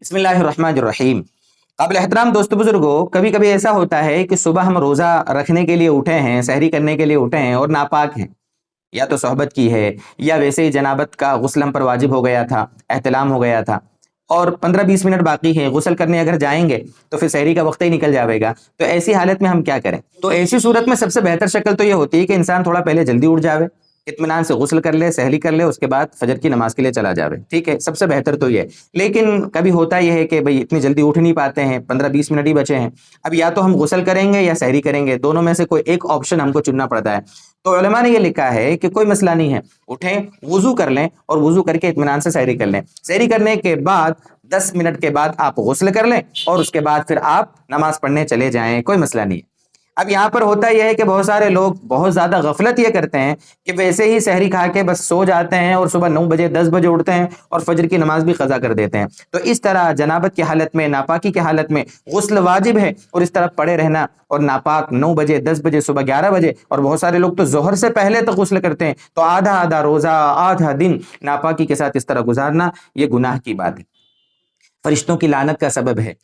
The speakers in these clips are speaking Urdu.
بسم اللہ الرحمن الرحیم۔ قابل احترام دوستو بزرگوں، کبھی کبھی ایسا ہوتا ہے کہ صبح ہم روزہ رکھنے کے لیے اٹھے ہیں، سحری کرنے کے لیے اٹھے ہیں اور ناپاک ہیں، یا تو صحبت کی ہے یا ویسے ہی جنابت کا غسل ہم پر واجب ہو گیا تھا، احتلام ہو گیا تھا اور 15-20 منٹ باقی ہے، غسل کرنے اگر جائیں گے تو پھر سحری کا وقت ہی نکل جاوے گا۔ تو ایسی حالت میں ہم کیا کریں؟ تو ایسی صورت میں سب سے بہتر شکل تو یہ ہوتی ہے کہ انسان تھوڑا پہلے جلدی اٹھ جاوے، اطمینان سے غسل کر لے، سحری کر لے، اس کے بعد فجر کی نماز کے لیے چلا جاوے۔ ٹھیک ہے، سب سے بہتر تو یہ ہے۔ لیکن کبھی ہوتا یہ ہے کہ بھئی اتنی جلدی اٹھ نہیں پاتے ہیں، 15-20 منٹ ہی بچے ہیں، اب یا تو ہم غسل کریں گے یا سحری کریں گے، دونوں میں سے کوئی ایک آپشن ہم کو چننا پڑتا ہے۔ تو علماء نے یہ لکھا ہے کہ کوئی مسئلہ نہیں ہے، اٹھیں، وضو کر لیں اور وضو کر کے اطمینان سے سحری کر لیں۔ سحری کرنے کے بعد 10 منٹ کے بعد آپ غسل کر لیں اور اس کے بعد پھر آپ نماز پڑھنے چلے جائیں، کوئی مسئلہ نہیں ہے۔ اب یہاں پر ہوتا یہ ہے کہ بہت سارے لوگ بہت زیادہ غفلت یہ کرتے ہیں کہ ویسے ہی سحری کھا کے بس سو جاتے ہیں اور صبح 9 بجے 10 بجے اٹھتے ہیں اور فجر کی نماز بھی قضا کر دیتے ہیں۔ تو اس طرح جنابت کی حالت میں، ناپاکی کی حالت میں غسل واجب ہے اور اس طرح پڑے رہنا اور ناپاک 9 بجے 10 بجے صبح 11 بجے اور بہت سارے لوگ تو ظہر سے پہلے تک غسل کرتے ہیں، تو آدھا آدھا روزہ، آدھا دن ناپاکی کے ساتھ اس طرح گزارنا یہ گناہ کی بات ہے، فرشتوں کی لعنت کا سبب ہے،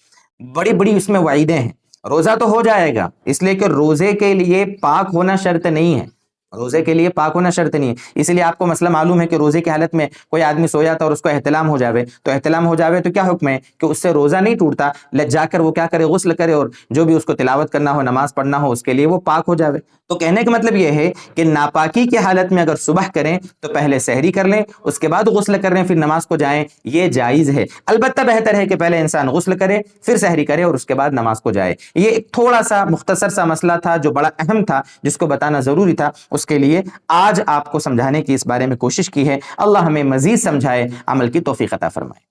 بڑی بڑی اس میں وعیدیں ہیں۔ روزہ تو ہو جائے گا، اس لیے کہ روزے کے لیے پاک ہونا شرط نہیں ہے، روزے کے لیے پاک ہونا شرط نہیں ہے۔ اس لیے آپ کو مسئلہ معلوم ہے کہ روزے کی حالت میں کوئی آدمی سویا تھا اور اس کو احتلام ہو جاوے، تو احتلام ہو جاوے تو کیا حکم ہے کہ اس سے روزہ نہیں ٹوٹتا، جا کر وہ کیا کرے، غسل کرے اور جو بھی اس کو تلاوت کرنا ہو، نماز پڑھنا ہو، اس کے لیے وہ پاک ہو جاوے۔ تو کہنے کا مطلب یہ ہے کہ ناپاکی کی حالت میں اگر صبح کریں تو پہلے سحری کر لیں، اس کے بعد غسل کر لیں، پھر نماز کو جائیں، یہ جائز ہے۔ البتہ بہتر ہے کہ پہلے انسان غسل کرے، پھر سحری کرے اور اس کے بعد نماز کو جائے۔ یہ ایک تھوڑا سا مختصر سا مسئلہ تھا جو بڑا اہم تھا، جس کو بتانا ضروری تھا، اس کے لیے آج آپ کو سمجھانے کی اس بارے میں کوشش کی ہے۔ اللہ ہمیں مزید سمجھائے، عمل کی توفیق عطا فرمائے۔